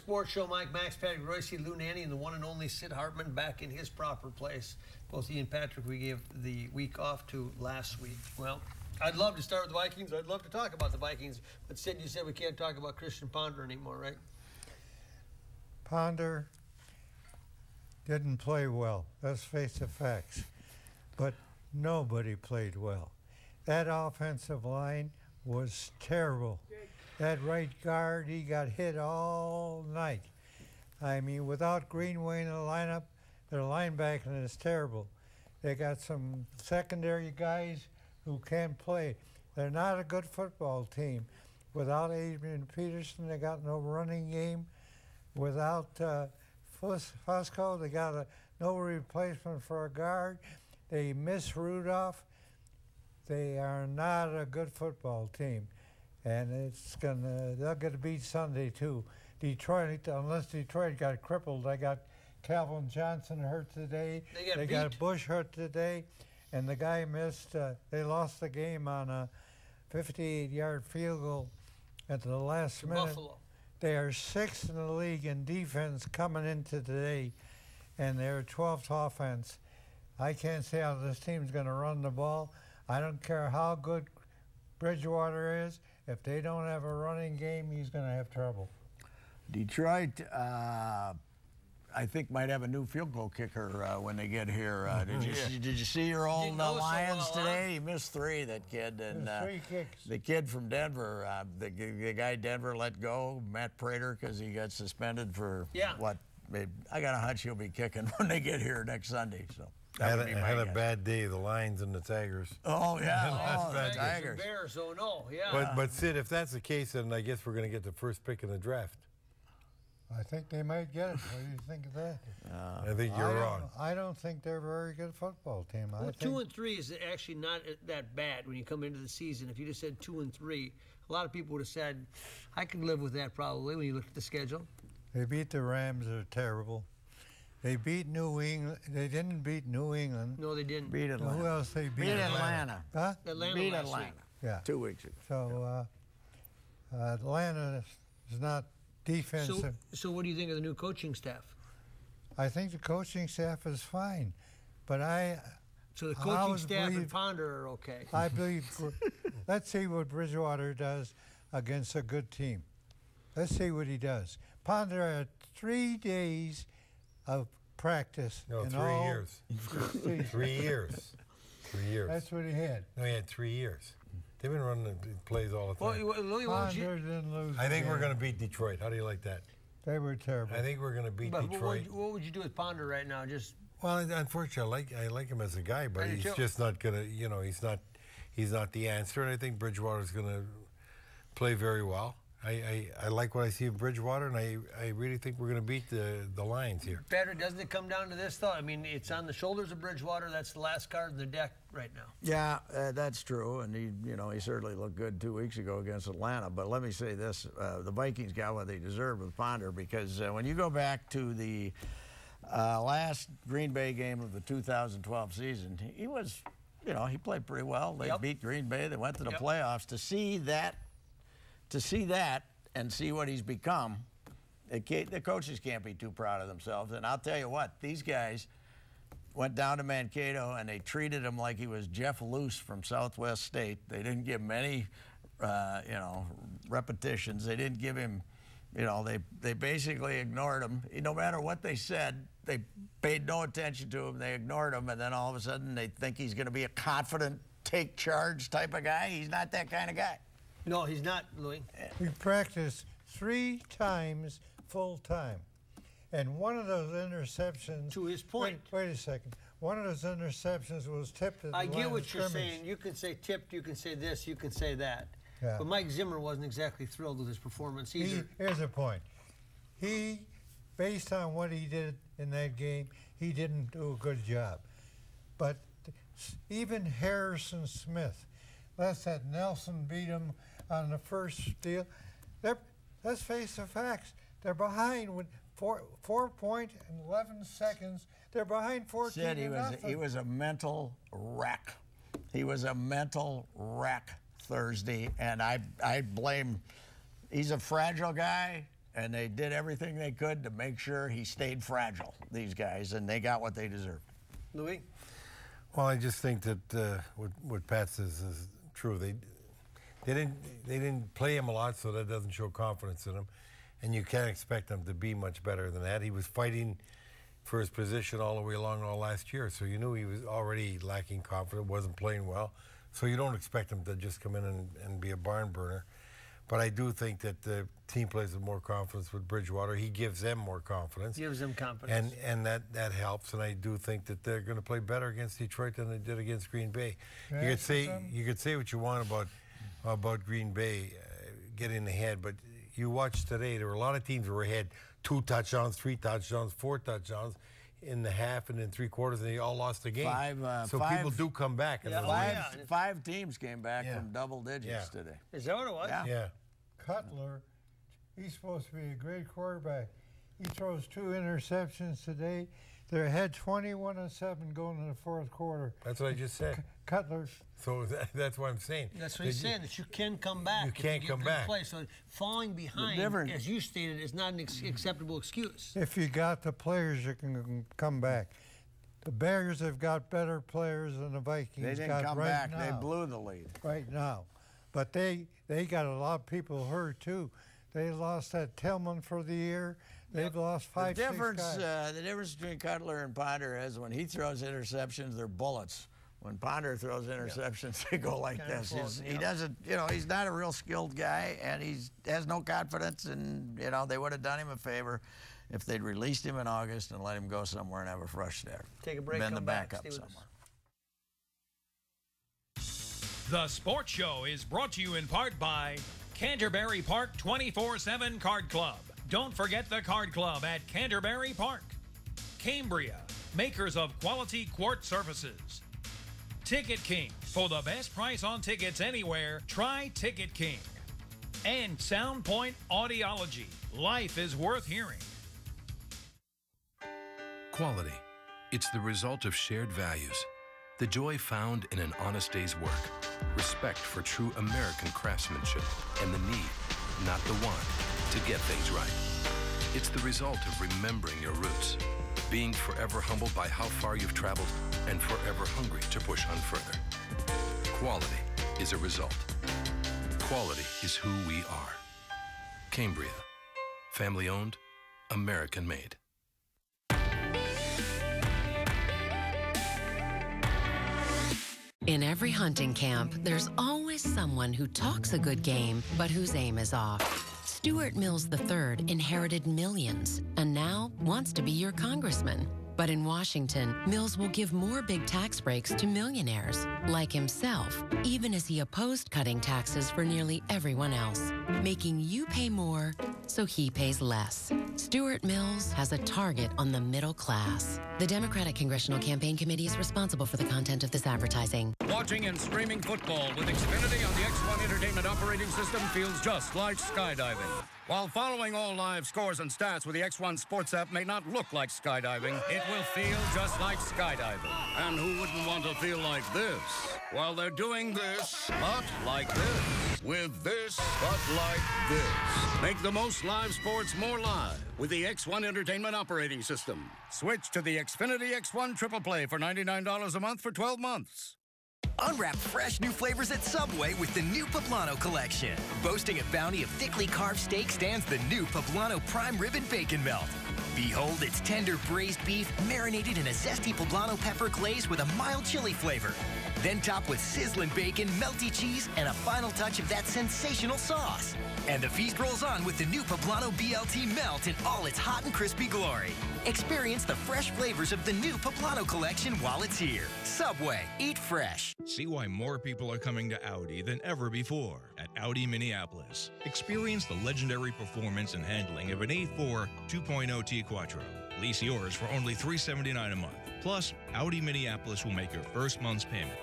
Sports Show. Mike, Max, Patrick, Royce, Lou Nanny, and the one and only Sid Hartman back in his proper place. Both he and Patrick we gave the week off to last week. Well, I'd love to start with the Vikings. I'd love to talk about the Vikings. But Sid, you said we can't talk about Christian Ponder anymore, right? Ponder didn't play well. Let's face the facts. But nobody played well. That offensive line was terrible. That right guard, he got hit all night. I mean, without Greenway in the lineup, their linebacking is terrible. They got some secondary guys who can't play. They're not a good football team. Without Adrian Peterson, they got no running game. Without Fusco, they got no replacement for a guard. They miss Rudolph. They are not a good football team. And they'll get beat Sunday too. Detroit, unless Detroit got crippled, they got Calvin Johnson hurt today. They got Bush hurt today, and the guy missed. They lost the game on a 58-yard field goal at the last minute. Buffalo. They are 6th in the league in defense coming into today, and they're 12th offense. I can't say how this team's going to run the ball. I don't care how good Bridgewater is. If they don't have a running game, he's going to have trouble. Detroit, I think, might have a new field goal kicker when they get here. Did you see your old Lions today? He missed 3, that kid. And 3 kicks. The kid from Denver, the guy Denver let go, Matt Prater, because he got suspended for what? I got a hunch he'll be kicking when they get here next Sunday. So. I had a bad day, the Lions and the Tigers. Oh, yeah. The Tigers. Bears, oh, no, yeah. But, Sid, if that's the case, then I guess we're going to get the first pick in the draft. I think they might get it. What do you think of that? I think you're wrong. I don't think they're a very good football team. Well, 2-3 is actually not that bad when you come into the season. If you just said 2-3, a lot of people would have said, I could live with that probably when you look at the schedule. They beat the Rams. They're terrible. They beat New England. They didn't beat New England. No, they didn't. Beat Atlanta. Who else they beat? Beat Atlanta. Huh? Atlanta beat last Atlanta. week. Yeah. 2 weeks ago. So Atlanta is not defensive. So what do you think of the new coaching staff? I think the coaching staff is fine, but So the coaching staff and Ponder are okay. I believe. Let's see what Bridgewater does against a good team. Let's see what he does. Ponder had 3 days of practice. No, 3 years. 3 years. 3 years. That's what he had. No, he had 3 years. They've been running the plays all the time. Ponder didn't lose. I think we're going to beat Detroit. How do you like that? They were terrible. I think we're going to beat Detroit. What would you do with Ponder right now? Well, unfortunately, I like him as a guy, but he's just not going to. He's not the answer. And I think Bridgewater's going to play very well. I like what I see of Bridgewater, and I really think we're going to beat the Lions here. Patrick, doesn't it come down to this, though? I mean, it's on the shoulders of Bridgewater. That's the last card in the deck right now. Yeah, that's true, and he certainly looked good 2 weeks ago against Atlanta. But let me say this: the Vikings got what they deserved with Ponder, because when you go back to the last Green Bay game of the 2012 season, he was, he played pretty well. They beat Green Bay. They went to the playoffs. To see that and see what he's become, the coaches can't be too proud of themselves. And I'll tell you what, these guys went down to Mankato and they treated him like he was Jeff Luce from Southwest State. They didn't give him any, repetitions. They didn't give him, they basically ignored him. No matter what they said, they paid no attention to him. They ignored him, and then all of a sudden they think he's going to be a confident, take charge type of guy. He's not that kind of guy. No, he's not, Louis. We practiced 3 times full time. And one of those interceptions... To his point. Wait a second. One of those interceptions was tipped at the line of scrimmage. I get what you're saying. You can say tipped, you can say this, you can say that. Yeah. But Mike Zimmer wasn't exactly thrilled with his performance either. Here's the point. Based on what he did in that game, he didn't do a good job. But even Harrison Smith, let's say Nelson beat him on the first deal. Let's face the facts. They're behind with 4.11 seconds. They're behind 14 Sid, to nothing. He was a mental wreck. He was a mental wreck Thursday, and I blame. He's a fragile guy, And they did everything they could to make sure he stayed fragile, these guys, and they got what they deserved. Louis? Well, I just think that what Pat says is true. They didn't play him a lot, so that doesn't show confidence in him. And you can't expect him to be much better than that. He was fighting for his position all the way along all last year, so you knew he was already lacking confidence, wasn't playing well. So you don't expect him to just come in and be a barn burner. But I do think that the team plays with more confidence with Bridgewater. He gives them more confidence. Gives them confidence. And that helps. And I do think that they're going to play better against Detroit than they did against Green Bay. You could say what you want about Green Bay getting ahead, but you watched today, there were a lot of teams that were ahead 2 touchdowns, 3 touchdowns, 4 touchdowns in the half and in 3 quarters, and they all lost the game. People do come back. Five teams came back from double digits today. Is that what it was? Yeah. Cutler, he's supposed to be a great quarterback. He throws 2 interceptions today. They're ahead 21-7 going into the 4th quarter. That's what I just said. Cutler. So that's what I'm saying. That's what he's saying, that you can come back. You can't come back. Play. So falling behind, as you stated, is not an acceptable excuse. If you got the players, you can come back. The Bears have got better players than the Vikings They didn't come right back. now. They blew the lead. Right now. But they got a lot of people hurt, too. They lost that Tillman for the year. They've lost 5, 6 guys. The difference between Cutler and Ponder is when he throws interceptions, they're bullets. When Ponder throws interceptions, they go like this. He doesn't, he's not a real skilled guy, and he has no confidence. And they would have done him a favor if they'd released him in August and let him go somewhere and have a fresh start. Take a break. Been the back. backup somewhere. The Sports Show is brought to you in part by Canterbury Park 24/7 Card Club. Don't forget the Card Club at Canterbury Park. Cambria, makers of quality quartz surfaces. Ticket King. For the best price on tickets anywhere, try Ticket King. And Soundpoint Audiology. Life is worth hearing. Quality. It's the result of shared values. The joy found in an honest day's work. Respect for true American craftsmanship and the need, not the want, to get things right. It's the result of remembering your roots, being forever humbled by how far you've traveled and forever hungry to push on further. Quality is a result. Quality is who we are. Cambria. Family owned, American made. In every hunting camp, there's always someone who talks a good game, but whose aim is off. Stuart Mills III inherited millions and now wants to be your congressman. But in Washington, Mills will give more big tax breaks to millionaires, like himself, even as he opposed cutting taxes for nearly everyone else, making you pay more so he pays less. Stuart Mills has a target on the middle class. The Democratic Congressional Campaign Committee is responsible for the content of this advertising. Watching and streaming football with Xfinity on the X1 Entertainment operating system feels just like skydiving. While following all live scores and stats with the X1 Sports app may not look like skydiving, it will feel just like skydiving. And who wouldn't want to feel like this? While they're doing this, but like this. With this, but like this. Make the most live sports more live with the X1 Entertainment operating system. Switch to the Xfinity X1 Triple Play for $99 a month for 12 months. Unwrap fresh new flavors at Subway with the new Poblano collection. Boasting a bounty of thickly carved steak stands the new Poblano Prime Rib and Bacon Melt. Behold its tender braised beef marinated in a zesty poblano pepper glaze with a mild chili flavor. Then topped with sizzling bacon, melty cheese, and a final touch of that sensational sauce. And the feast rolls on with the new Poblano BLT Melt in all its hot and crispy glory. Experience the fresh flavors of the new Poblano collection while it's here. Subway, eat fresh. See why more people are coming to Audi than ever before at Audi Minneapolis. Experience the legendary performance and handling of an A4 2.0 T Quattro. Lease yours for only $379 a month. Plus, Audi Minneapolis will make your first month's payment.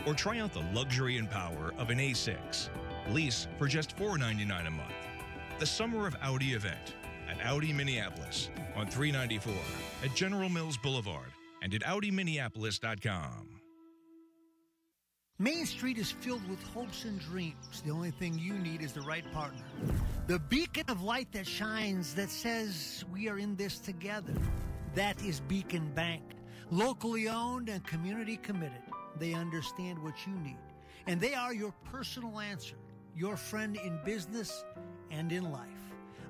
Or try out the luxury and power of an A6. Lease for just $499 a month. The Summer of Audi event at Audi Minneapolis on 394 at General Mills Boulevard and at AudiMinneapolis.com. Main Street is filled with hopes and dreams. The only thing you need is the right partner. The beacon of light that shines that says we are in this together. That is Beacon Bank. Locally owned and community committed. They understand what you need. And they are your personal answer, your friend in business and in life.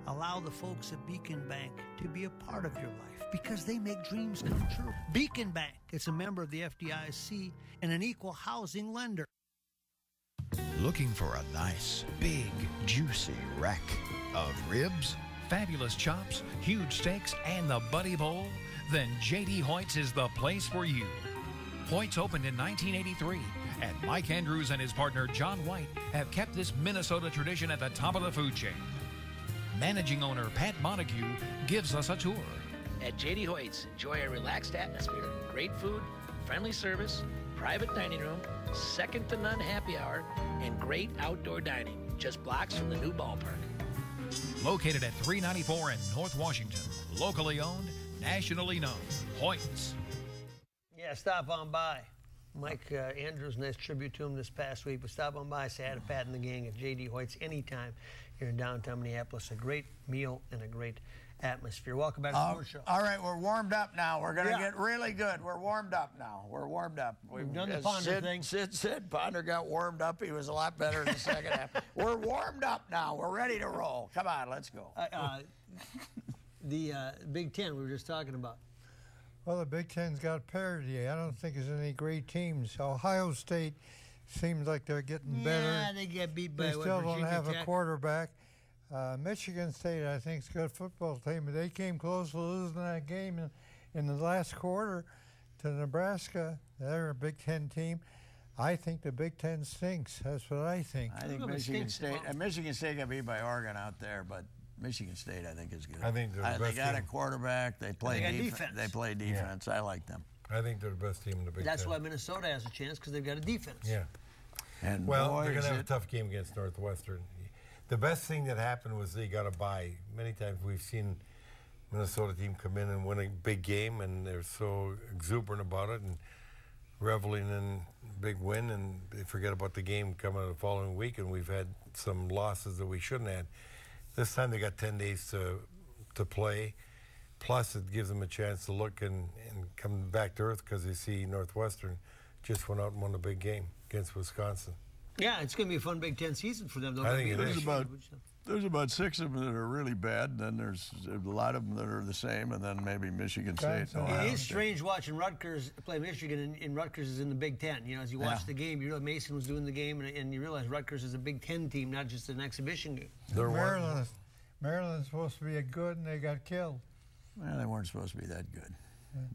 Allow the folks at Beacon Bank to be a part of your life because they make dreams come true. Beacon Bank, it's a member of the FDIC and an equal housing lender. Looking for a nice, big, juicy rack of ribs? Fabulous chops, huge steaks, and the Buddy Bowl? Then J.D. Hoyt's is the place for you. Hoyt's opened in 1983, and Mike Andrews and his partner John White have kept this Minnesota tradition at the top of the food chain. Managing owner Pat Montague gives us a tour. At J.D. Hoyt's, enjoy a relaxed atmosphere, great food, friendly service, private dining room, second-to-none happy hour, and great outdoor dining, just blocks from the new ballpark. Located at 394 in North Washington. Locally owned, nationally known. Hoyt's. Yeah, stop on by. Mike Andrews, nice tribute to him this past week. But stop on by, say hi to Pat and the gang at J.D. Hoyt's anytime here in downtown Minneapolis. A great meal and a great atmosphere. Welcome back to the Sports Show. All right, we're warmed up now. We're going to get really good. We're warmed up now. We're warmed up. We've done the Ponder thing. Sid said Ponder got warmed up. He was a lot better in the second half. We're warmed up now. We're ready to roll. Come on, let's go. The Big Ten we were just talking about. Well, the Big Ten's got parity. I don't think there's any great teams. Ohio State seems like they're getting better. Yeah, they get beat by They still don't Virginia have Tech. a quarterback. Michigan State, I think, is a good football team, but they came close to losing that game in the last quarter to Nebraska. They're a Big Ten team. I think the Big Ten stinks. That's what I think. I think Michigan State got beat by Oregon out there, but Michigan State, I think, is good. I think they're the best They got team. a quarterback. They play defense. They play defense. Yeah. I like them. I think they're the best team in the Big Ten. That's why Minnesota has a chance, because they've got a defense. Yeah. And well, boy, they're going to have a tough game against Northwestern. The best thing that happened was they got a bye. Many times we've seen Minnesota team come in and win a big game, and they're so exuberant about it and reveling in big win, and they forget about the game coming the following week, and we've had some losses that we shouldn't have. This time they got 10 days to play, plus it gives them a chance to look and come back to earth because they see Northwestern just went out and won a big game against Wisconsin. Yeah, it's going to be a fun Big Ten season for them. I think it is. There's about 6 of them that are really bad, then there's a lot of them that are the same, and then maybe Michigan State. It is strange watching Rutgers play Michigan, and Rutgers is in the Big Ten. You know, as you watch the game, you realize Mason was doing the game, and you realize Rutgers is a Big Ten team, not just an exhibition game. Maryland's supposed to be a good, and they got killed. Well, they weren't supposed to be that good.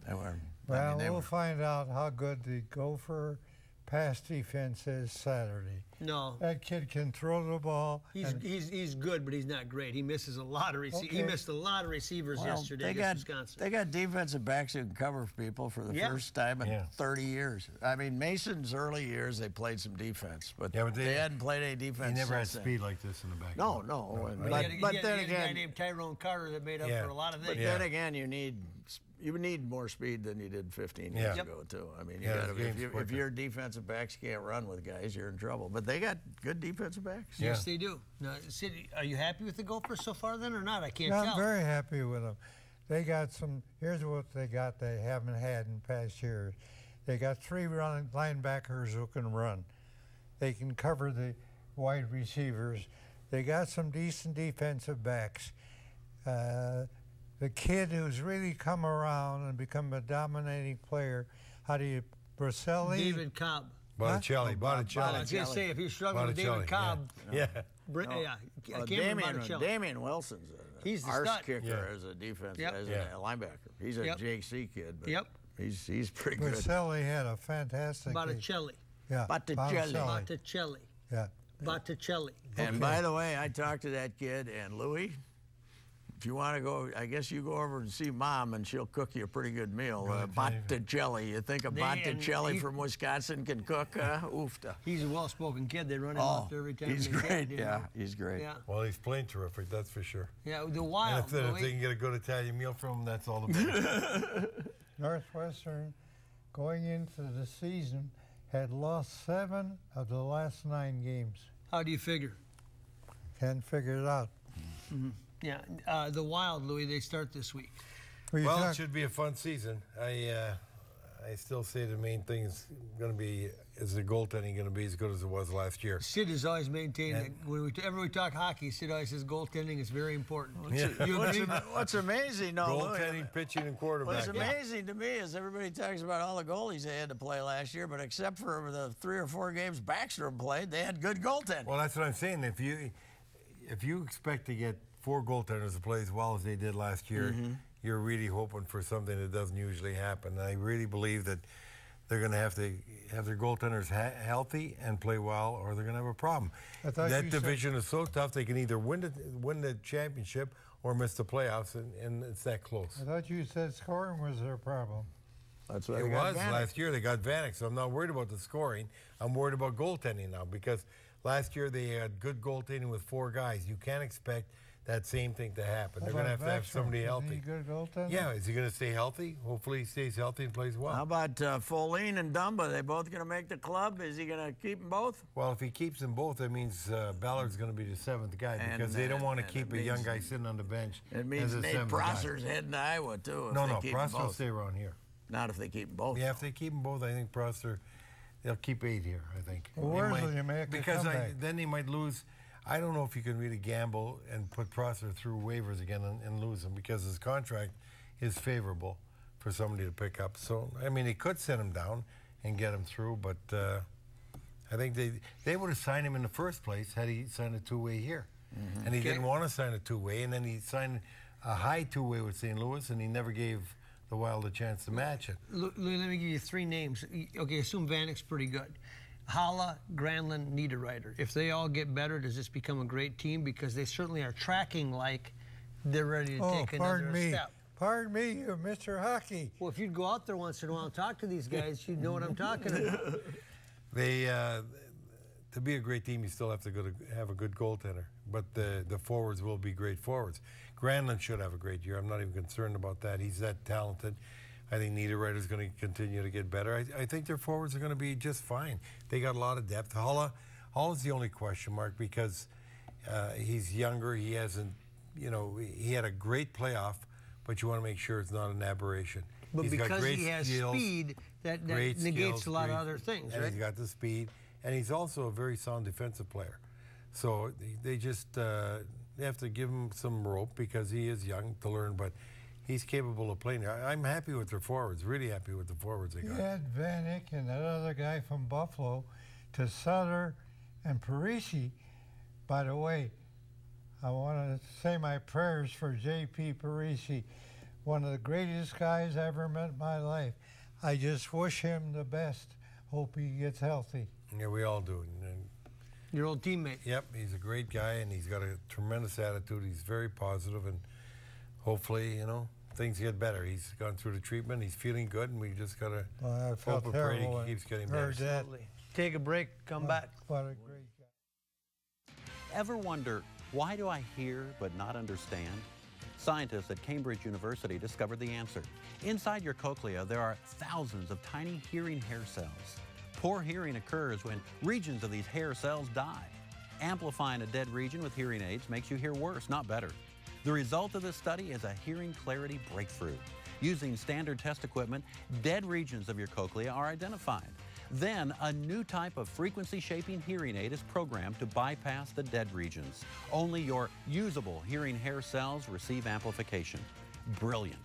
They were. Well, we'll find out how good the Gopher pass defense is Saturday. No. That kid can throw the ball. He's good, but he's not great. He misses a lot of He missed a lot of receivers yesterday against Wisconsin. They got defensive backs who can cover for people for the first time in 30 years. I mean, Mason's early years, they played some defense, but they hadn't played any defense. He never had since speed like this in the back. No. But then again, a guy named Tyrone Carter that made up for a lot of things. But then again, you need more speed than you did 15 years ago, too. I mean, if your defensive backs can't run with guys, you're in trouble. But they got good defensive backs. Yes, they do. Now, Sid, are you happy with the Gophers so far then or not? I can't tell. I'm very happy with them. They got here's what they got they haven't had in past years. They got 3 linebackers who can run. They can cover the wide receivers. They got some decent defensive backs. The kid who's really come around and become a dominating player, Bracelli? David Cobb. Botticelli. I was going to say, if you're struggling with David Cobb. Damian Wilson's he's the arse stud. kicker as a defense, as a linebacker. He's a JC kid, but he's pretty good. Bracelli had a fantastic Botticelli. Yeah, Botticelli. Yeah. Botticelli. And by the way, I talked to that kid, and Louis, if you want to go, I guess you go over and see Mom, and she'll cook you a pretty good meal. Botticelli. You think a Botticelli from Wisconsin can cook? Oofta. He's a well-spoken kid. They run him up there every time. He's great. He's great. Yeah. Well, he's playing terrific, that's for sure. Yeah, the Wild. And if they can get a good Italian meal from him, that's all the better. Northwestern, going into the season, had lost 7 of the last 9 games. How do you figure? Can't figure it out. Mm-hmm. Yeah, the Wild, Louis, they start this week. Well, it should be a fun season. I still say the main thing is going to be, is the goaltending going to be as good as it was last year? Sid has always maintained that whenever we talk hockey, Sid always says goaltending is very important. What's amazing, goaltending, pitching, and quarterback. What's amazing to me is everybody talks about all the goalies they had to play last year, but except for the 3 or 4 games Backstrom played, they had good goaltending. Well, that's what I'm saying. If you expect to get 4 goaltenders to play as well as they did last year, you're really hoping for something that doesn't usually happen. And I really believe that they're going to have their goaltenders healthy and play well, or they're going to have a problem. That division is so tough; they can either win the championship or miss the playoffs, and it's that close. I thought you said scoring was their problem. That's what it was last year. They got Vanek, so I'm not worried about the scoring. I'm worried about goaltending now, because last year they had good goaltending with 4 guys. You can't expect that same thing to happen. They're going to have somebody healthy. Is he good goaltender? Yeah, is he going to stay healthy? Hopefully he stays healthy and plays well. How about Folene and Dumba? They both going to make the club? Is he going to keep them both? Well, if he keeps them both, that means Ballard's going to be the 7th guy, because they don't want to keep a young guy sitting on the bench. It means Nate Prosser's heading to Iowa, too. No, Prosser will stay around here. Not if they keep them both. Yeah, if they keep them both, I think Prosser, they'll keep 8 here, I think. Well, where's he make because then he might lose. I don't know if you can really gamble and put Prosser through waivers again and lose him, because his contract is favorable for somebody to pick up. So, I mean, he could send him down and get him through, but I think they would have signed him in the first place had he signed a 2-way here. And he didn't want to sign a 2-way, and then he signed a high 2-way with St. Louis, and he never gave the Wild a chance to match it. Let me give you 3 names. Okay, assume Vanek's pretty good. Holla, Granlund, Niederreiter. If they all get better, does this become a great team? Because they certainly are tracking like they're ready to take another step. Pardon me, you're Mr. Hockey. Well, if you'd go out there once in a while and talk to these guys, you'd know what I'm talking about. To be a great team, you still have to have a good goaltender. But the forwards will be great forwards. Granlund should have a great year. I'm not even concerned about that. He's that talented. I think Niederreiter's going to continue to get better. I think their forwards are going to be just fine. They got a lot of depth. Halla's the only question mark, because he's younger. He hasn't, he had a great playoff, but you want to make sure it's not an aberration. But he's because got great he has skills, negates a lot of other things, and right? He's got the speed, and he's also a very sound defensive player. So they just they have to give him some rope, because he is young to learn, but he's capable of playing. I'm happy with their forwards, really happy with the forwards they got. You had Vanek and that other guy from Buffalo to Sutter and Parisi. By the way, I want to say my prayers for J.P. Parisi, one of the greatest guys I ever met in my life. I just wish him the best. Hope he gets healthy. Yeah, we all do. And your old teammate. Yep, he's a great guy, and he's got a tremendous attitude. He's very positive, and hopefully, things get better. He's gone through the treatment. He's feeling good, and we just got to hope and pray he keeps getting better. Absolutely. Take a break, come back. What a great guy. Ever wonder, why do I hear but not understand? Scientists at Cambridge University discovered the answer. Inside your cochlea, there are thousands of tiny hearing hair cells. Poor hearing occurs when regions of these hair cells die. Amplifying a dead region with hearing aids makes you hear worse, not better. The result of this study is a hearing clarity breakthrough. Using standard test equipment, dead regions of your cochlea are identified. Then, a new type of frequency-shaping hearing aid is programmed to bypass the dead regions. Only your usable hearing hair cells receive amplification. Brilliant.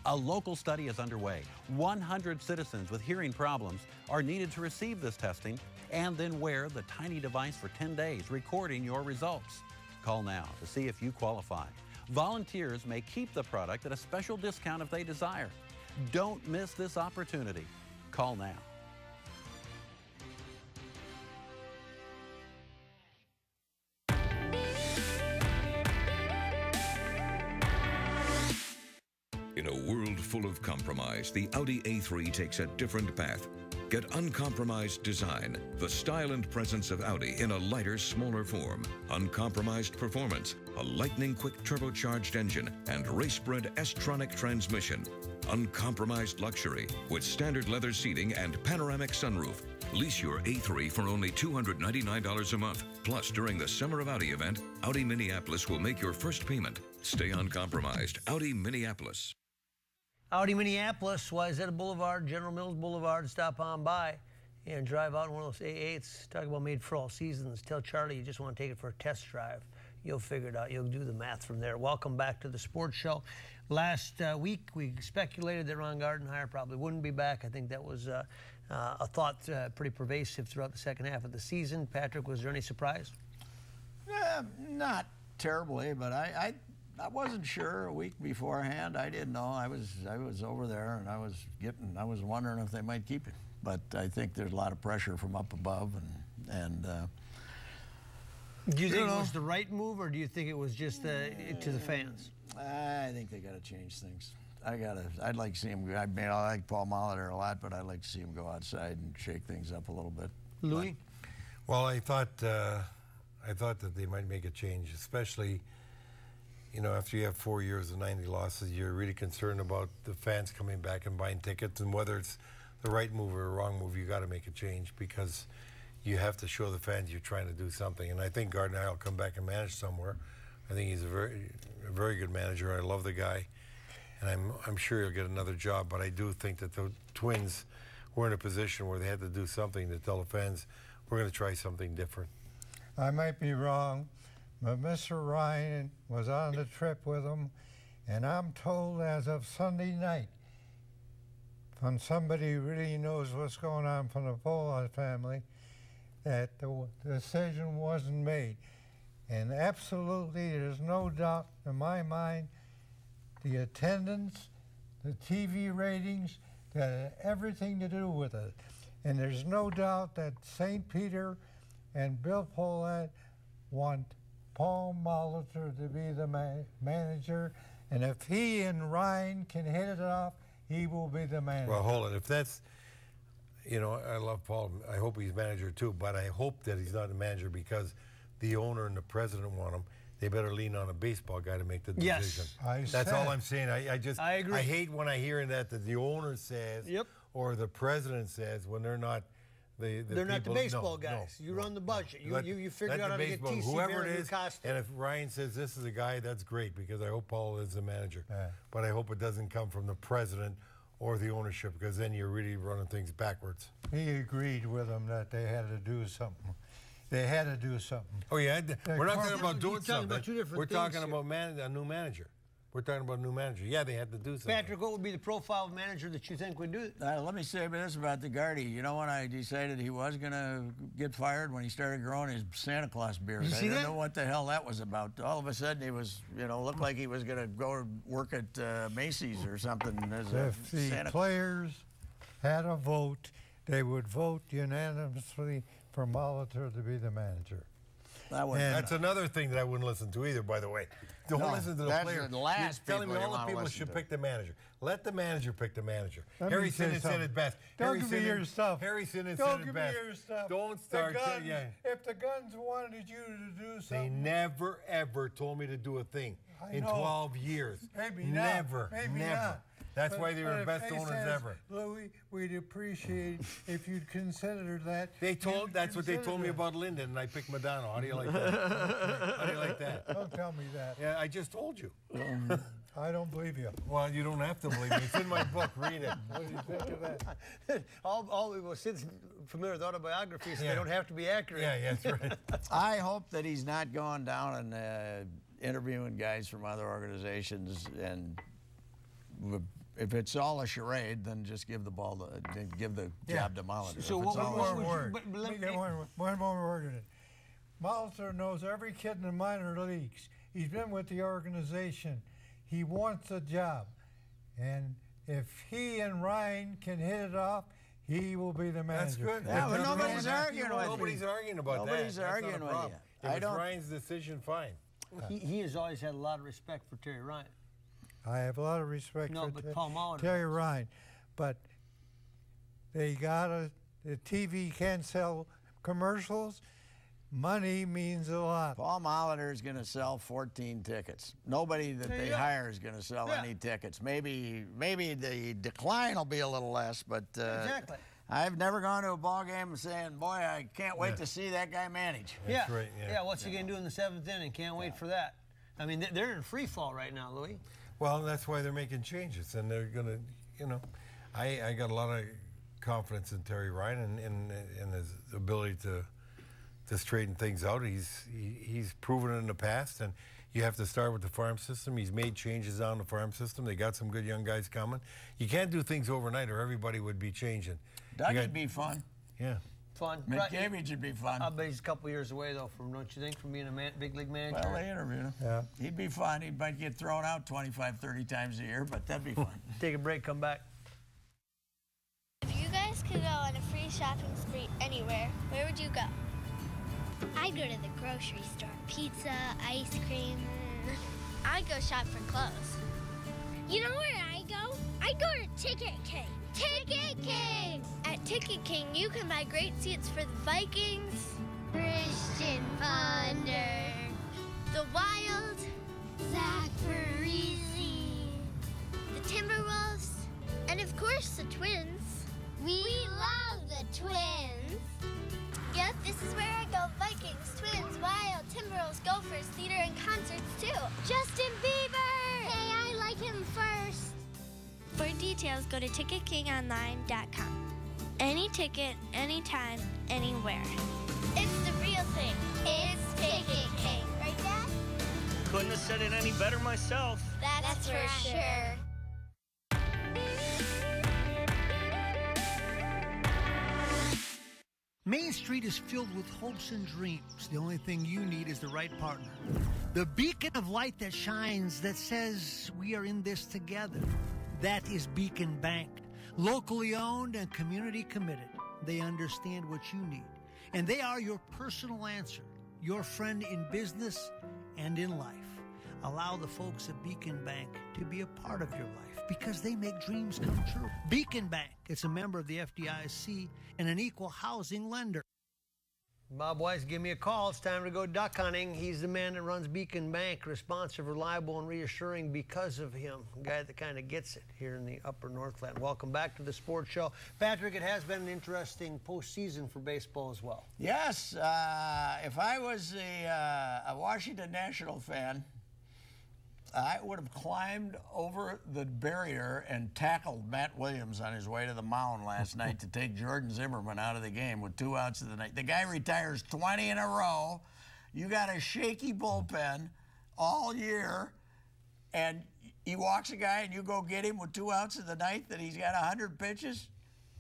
A local study is underway. 100 citizens with hearing problems are needed to receive this testing and then wear the tiny device for 10 days, recording your results. Call now to see if you qualify. Volunteers may keep the product at a special discount if they desire. Don't miss this opportunity. Call now. In a world full of compromise, the Audi A3 takes a different path. Get uncompromised design, the style and presence of Audi in a lighter, smaller form. Uncompromised performance, a lightning-quick turbocharged engine, and race-bred S-tronic transmission. Uncompromised luxury with standard leather seating and panoramic sunroof. Lease your A3 for only $299 a month. Plus, during the Summer of Audi event, Audi Minneapolis will make your first payment. Stay uncompromised. Audi Minneapolis. Audi Minneapolis, Wayzata Boulevard, General Mills Boulevard. Stop on by and drive out in one of those A8s. Talk about made for all seasons. Tell Charlie you just want to take it for a test drive. You'll figure it out. You'll do the math from there. Welcome back to the Sports Show. Last week, we speculated that Ron Gardenhire probably wouldn't be back. I think that was a thought pretty pervasive throughout the second half of the season. Patrick, was there any surprise? Not terribly, but I wasn't sure a week beforehand. I didn't know. I was over there, and I was wondering if they might keep him. But I think there's a lot of pressure from up above, and do you think it was the right move, or do you think it was just to the fans? I think they got to change things. I'd like to see him. I mean, I like Paul Molitor a lot, but I'd like to see him go outside and shake things up a little bit. Louis? Well, I thought that they might make a change, especially, you know, after you have 4 years of 90 losses, you're really concerned about the fans coming back and buying tickets, and whether it's the right move or a wrong move, you got to make a change because you have to show the fans you're trying to do something. And I think Gardenhire will come back and manage somewhere. I think he's a very good manager. I love the guy, and I'm sure he'll get another job. But I do think that the Twins were in a position where they had to do something to tell the fans, we're going to try something different. I might be wrong, but Mr. Ryan was on the trip with him, and I'm told as of Sunday night, from somebody who really knows what's going on from the Pollard family, that the decision wasn't made. And absolutely, there's no doubt in my mind, the attendance, the TV ratings, that had everything to do with it. And there's no doubt that St. Peter and Bill Pollard want Paul Molitor to be the manager. And if he and Ryan can hit it off, he will be the manager. Well, hold on. If that's, you know, I love Paul. I hope he's manager too, but I hope that he's not a manager because the owner and the president want him. They better lean on a baseball guy to make the decision. Yes, that's all I'm saying. I agree. I hate when I hear that the owner says or the president says when they're not the they're not the baseball no, guys. No, you run the budget. You figure out how to get TC whoever it is. Costa. And if Ryan says this is a guy, that's great because I hope Paul is the manager. But I hope it doesn't come from the president or the ownership because then you're really running things backwards. He agreed with them that they had to do something. They had to do something. Oh, yeah. We're not talking about doing something. About two different We're things talking about a new manager. We're talking about a new manager. Yeah, they had to do something. Patrick, what would be the profile of manager that you think would do it? Let me say this about the Gardy. You know when I decided he was going to get fired? When he started growing his Santa Claus beard. I didn't know what the hell that was about. All of a sudden he was, you know, looked like he was going to go work at Macy's or something. As if the Santa players had a vote, they would vote unanimously for Molitor to be the manager. That's another thing that I wouldn't listen to either, by the way. Don't listen to the players. The last You're telling me all the people should pick the manager. Let the manager pick the manager. Harry Sinnott said it best. Don't give me your stuff. Harry Sinnott said it best. Don't give me your stuff. Don't start. If the Guns wanted you to do something. They never, ever told me to do a thing in 12 years. Maybe never. Not. Maybe never. Not. That's why they were the best owners ever. Louis, we'd appreciate if you'd consider that. That's what they told me about Linden, and I picked Madonna. How do you like that? How do you like that? Don't tell me that. Yeah, I just told you. I don't believe you. Well, you don't have to believe me. It's in my book. Read it. What do you think of that? all people sit familiar with autobiographies, they don't have to be accurate. Yeah, that's right. I hope that he's not going down and interviewing guys from other organizations and. If it's all a charade, then just give the job to Molitor. So one more word in it. Molitor knows every kid in the minor leagues. He's been with the organization. He wants a job. And if he and Ryan can hit it off, he will be the manager. That's good. Yeah, but nobody's arguing with you. Nobody's arguing about that. Nobody's arguing with you. If it's Ryan's decision, fine. He has always had a lot of respect for Terry Ryan. I have a lot of respect for Paul Molitor. Terry Ryan, but the TV can't sell commercials. Money means a lot. Paul Molitor is going to sell 14 tickets. Nobody that they hire is going to sell any tickets. Maybe the decline will be a little less, but exactly. I've never gone to a ball game and saying, boy, I can't wait to see that guy manage. That's right, yeah. What's he going to do in the 7th inning? Can't wait for that. I mean, they're in free fall right now, Louis. Well, that's why they're making changes, and they're going to, you know, I got a lot of confidence in Terry Ryan and his ability to straighten things out. He's proven it in the past, and you have to start with the farm system. He's made changes on the farm system. They got some good young guys coming. You can't do things overnight, or everybody would be changing. Doug'd be fun. Yeah. Fun. McDavid should be fun. I bet he's a couple years away, though, from, don't you think, from being a big league manager? Well, they interviewed him. Yeah. He'd be fun. He might get thrown out 25, 30 times a year, but that'd be fun. Take a break, come back. If you guys could go on a free shopping spree anywhere, where would you go? I'd go to the grocery store. Pizza, ice cream. I'd go shop for clothes. You know where I go? I'd go to Ticket King. Ticket King! At Ticket King, you can buy great seats for the Vikings, Christian Ponder, the Wild, Zach Parise, the Timberwolves, and of course the Twins. We love the Twins. Yep, this is where I go. Vikings, Twins, Wild, Timberwolves, Gophers, theater, and concerts too. Justin Bieber! Hey, I like him first. For details, go to ticketkingonline.com. Any ticket, anytime, anywhere. It's the real thing. It's Ticket King. Right, Dad? Couldn't have said it any better myself. That's for sure. Main Street is filled with hopes and dreams. The only thing you need is the right partner. The beacon of light that shines that says we are in this together. That is Beacon Bank. Locally owned and community committed. They understand what you need. And they are your personal answer. Your friend in business and in life. Allow the folks at Beacon Bank to be a part of your life because they make dreams come true. Beacon Bank, it's a member of the FDIC and an equal housing lender. Bob Weiss, give me a call. It's time to go duck hunting. He's the man that runs Beacon Bank, responsive, reliable, and reassuring because of him. A guy that kind of gets it here in the upper Northland. Welcome back to the Sports Show. Patrick, it has been an interesting postseason for baseball as well. Yes. If I was a Washington National fan, I would have climbed over the barrier and tackled Matt Williams on his way to the mound last night to take Jordan Zimmerman out of the game with 2 outs of the night. The guy retires 20 in a row. You got a shaky bullpen all year, and he walks a guy and you go get him with 2 outs of the night that he's got 100 pitches?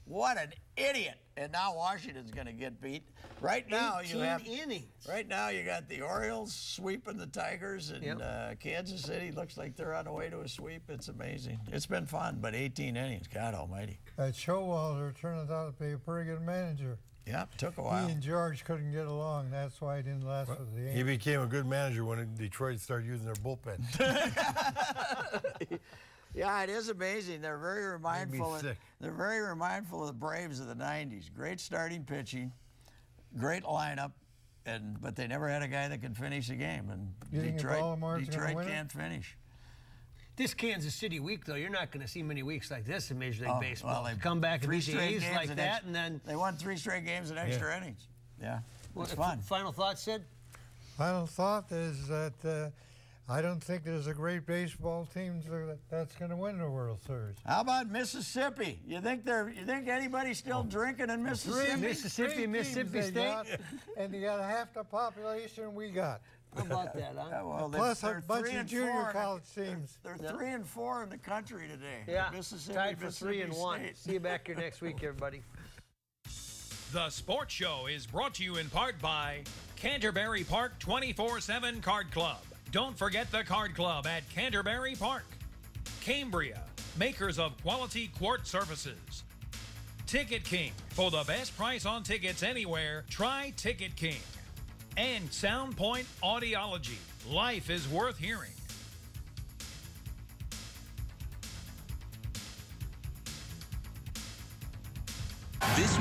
What an idiot. And now Washington's going to get beat. Right now you have innings. Right now you got the Orioles sweeping the Tigers, and Kansas City looks like they're on the way to a sweep. It's amazing. It's been fun, but 18 innings, God almighty. That Showalter turned out to be a pretty good manager. Yeah, took a while. He and George couldn't get along. That's why he didn't last for the game. He became a good manager when Detroit started using their bullpen. Yeah, it is amazing. They're very mindful. They're very mindful of the Braves of the '90s. Great starting pitching, great lineup, but they never had a guy that could finish a game. And Detroit can't finish. This Kansas City week, though, you're not going to see many weeks like this in Major League Baseball. Well, come back and beat the A's like that, and then they won 3 straight games in extra innings. Yeah, it's fun. Final thought, Sid? Final thought is that I don't think there's a great baseball team that's going to win the World Series. How about Mississippi? You think anybody's still drinking in Mississippi? Mississippi State, and you got half the population we got. How about that, huh? Well, plus a bunch of junior college teams. They're 3 and 4 in the country today. Yeah, Mississippi, tied for 3 and 1. See you back here next week, everybody. The Sports Show is brought to you in part by Canterbury Park 24/7 Card Club. Don't forget the Card Club at Canterbury Park. Cambria, makers of quality quart surfaces. Ticket King, for the best price on tickets anywhere, try Ticket King. And Soundpoint Audiology, life is worth hearing. This